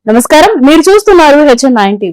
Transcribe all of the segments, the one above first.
నమస్కారం, మీరు చూస్తున్నారు HN9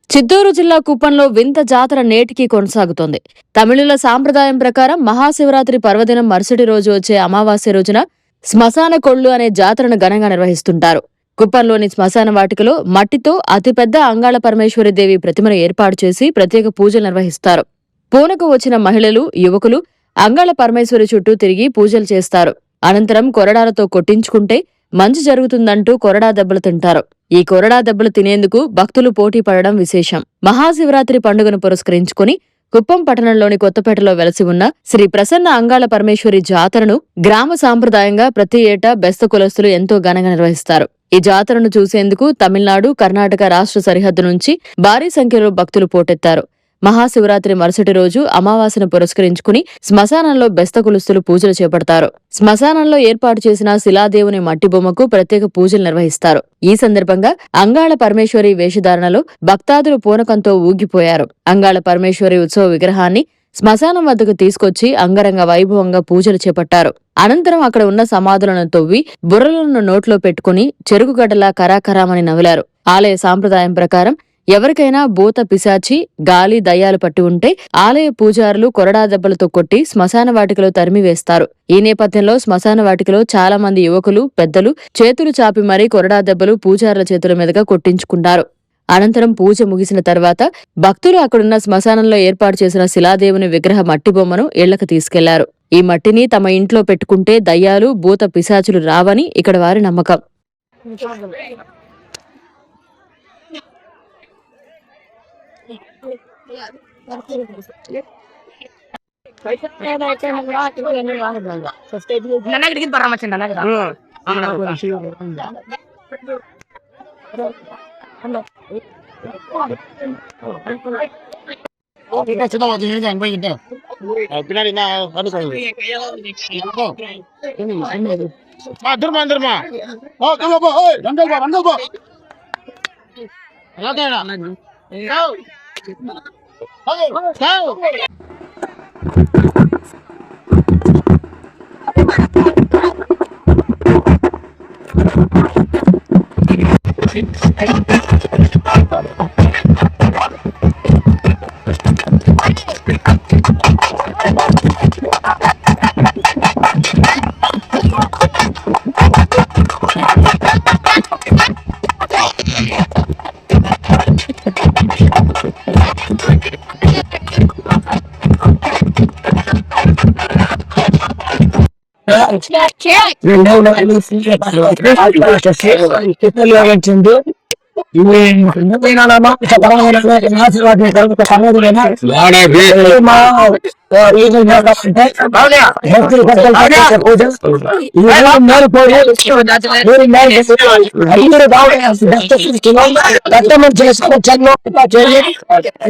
చిత్తూరు జిల్లా కుప్పంలో వింత జాతర నేటికి కొనసాగుతోంది. తమిళుల సాంప్రదాయం ప్రకారం మహాశివరాత్రి పర్వదినం మరుసటి రోజు వచ్చే అమావాస్య రోజున శ్మశాన కొళ్ళు అనే జాతరను ఘనంగా నిర్వహిస్తుంటారు. కుప్పంలోని శ్మశాన వాటికలో మట్టితో అతిపెద్ద అంగాళ పరమేశ్వరి దేవి ప్రతిమను ఏర్పాటు చేసి ప్రత్యేక పూజలు నిర్వహిస్తారు. పూనకు వచ్చిన మహిళలు, యువకులు అంగాళ పరమేశ్వరి చుట్టూ తిరిగి పూజలు చేస్తారు. అనంతరం కొరడాలతో కొట్టించుకుంటే మంచి జరుగుతుందంటూ కొరడా దెబ్బలు తింటారు. ఈ కొరడా దెబ్బలు తినేందుకు భక్తులు పోటీ పడడం విశేషం. మహాశివరాత్రి పండుగను పురస్కరించుకుని కుప్పం పట్టణంలోని కొత్తపేటలో వెలసి ఉన్న శ్రీ ప్రసన్న అంగాళ పరమేశ్వరి జాతరను గ్రామ సాంప్రదాయంగా ప్రతి ఏటా బెస్త కులస్తులు ఎంతో ఘనంగా నిర్వహిస్తారు. ఈ జాతరను చూసేందుకు తమిళనాడు, కర్ణాటక రాష్ట్ర సరిహద్దు నుంచి భారీ సంఖ్యలో భక్తులు పోటెత్తారు. మహాశివరాత్రి మరుసటి రోజు అమావాస్యను పురస్కరించుకుని శ్మశానంలో బెస్త కులస్తులు పూజలు చేపడతారు. శ్మశానంలో ఏర్పాటు చేసిన శిలాదేవుని మట్టి బొమ్మకు ప్రత్యేక పూజలు నిర్వహిస్తారు. ఈ సందర్భంగా అంగాళ పరమేశ్వరి వేషధారణలో భక్తాదులు పూనకంతో ఊగిపోయారు. అంగాళ పరమేశ్వరి ఉత్సవ విగ్రహాన్ని శ్మశానం వద్దకు తీసుకొచ్చి అంగరంగ వైభవంగా పూజలు చేపట్టారు. అనంతరం అక్కడ ఉన్న సమాధులను తవ్వి బుర్రలను నోట్లో పెట్టుకుని చెరుకుగడ్డలా కరాకరామని నవిలారు. ఆలయ సాంప్రదాయం ప్రకారం ఎవరికైనా భూత పిశాచి, గాలి, దయ్యాలు పట్టి ఉంటే ఆలయ పూజారులు కొరడా దెబ్బలతో కొట్టి శ్మశాన వాటికలో తరిమివేస్తారు. ఈ నేపథ్యంలో శ్మశాన వాటికలో చాలా మంది యువకులు, పెద్దలు చేతులు చాపి మరీ కొరడా దెబ్బలు పూజారుల చేతుల మీదుగా కొట్టించుకుంటారు. అనంతరం పూజ ముగిసిన తర్వాత భక్తులు అక్కడున్న శ్మశానంలో ఏర్పాటు చేసిన శిలాదేవుని విగ్రహ మట్టి బొమ్మను ఇళ్లకు తీసుకెళ్లారు. ఈ మట్టిని తమ ఇంట్లో పెట్టుకుంటే దయ్యాలు, భూత పిశాచులు రావని ఇక్కడ వారి నమ్మకం.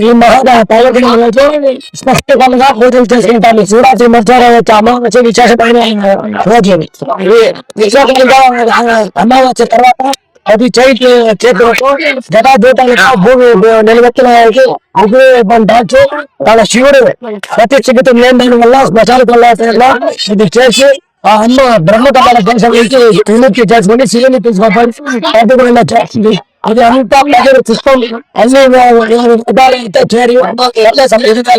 ఈ మహా పర్వదినంలో స్పష్టంగా పూజలు చేసుకుంటాము. శివరాత్రి మధ్యాహ్నం వచ్చి అమావాస్య విశేషమైన రోజు. అమావాస్య తర్వాత అది చైత్ర చేతులకు జటాదూతాలకు భూమి నిలబెట్టిన దాచి తన శివుడు ప్రత్యక్షితం లేని దాని వల్ల శ్మశాన కొల్లాసంలో ఇది చేసి ఆ అమ్మ బ్రహ్మకమల దేశం నుంచి విముక్తి చేసుకుని శివుని తీసుకొని చేస్తుంది. అది అంతా ప్రజలు పుష్పం అన్ని విధాలైతే చేరి సంబంధించిన